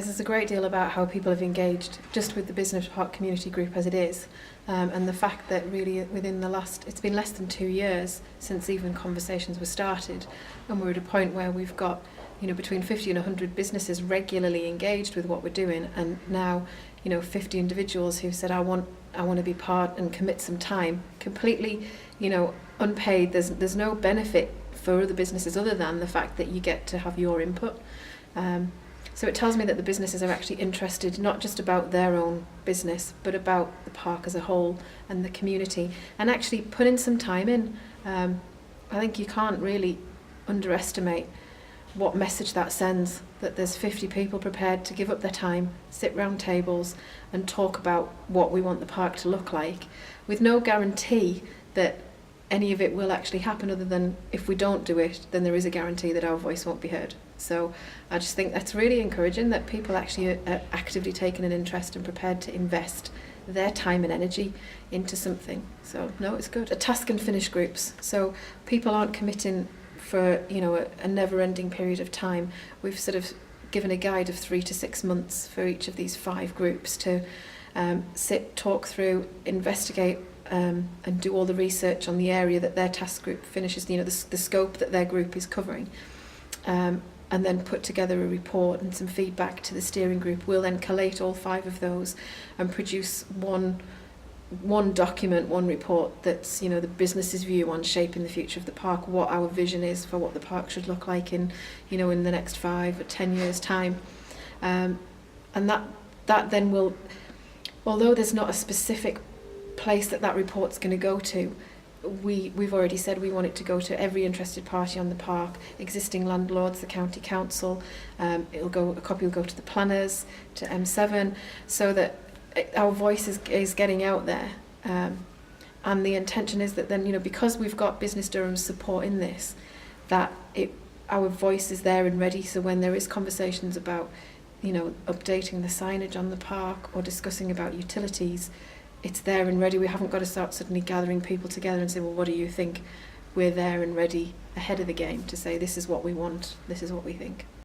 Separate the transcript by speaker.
Speaker 1: there's a great deal about how people have engaged just with the Business Park Community Group as it is, and the fact that really within it's been less than 2 years since even conversations were started, and we're at a point where we've got between 50 and 100 businesses regularly engaged with what we're doing, and now 50 individuals who said I want to be part and commit some time completely unpaid. There's no benefit for other businesses other than the fact that you get to have your input. So it tells me that the businesses are actually interested not just about their own business, but about the park as a whole and the community, and actually putting some time in. I think you can't really underestimate what message that sends, that there's 50 people prepared to give up their time, sit round tables and talk about what we want the park to look like, with no guarantee that any of it will actually happen, other than if we don't do it, then there is a guarantee that our voice won't be heard. So I just think that's really encouraging, that people actually are actively taking an interest and prepared to invest their time and energy into something. So no, it's good. Task and finish groups, so people aren't committing for a never-ending period of time. We've sort of given a guide of 3 to 6 months for each of these 5 groups to sit, talk through, investigate, and do all the research on the area that their task group finishes, the scope that their group is covering, and then put together a report and some feedback to the steering group. We'll then collate all 5 of those and produce one document, one report that's the business's view on shaping the future of the park, what our vision is for what the park should look like in in the next 5 or 10 years time, and that then will, although there's not a specific place that report's going to go to, we've already said we want it to go to every interested party on the park, existing landlords, the county council. A copy will go to the planners, to M7, so that our voice is getting out there, and the intention is that then because we've got Business Durham's support in this, that our voice is there and ready, so when there is conversations about updating the signage on the park or discussing about utilities, it's there and ready. We haven't got to start suddenly gathering people together and say, well, what do you think? We're there and ready ahead of the game to say, this is what we want, this is what we think.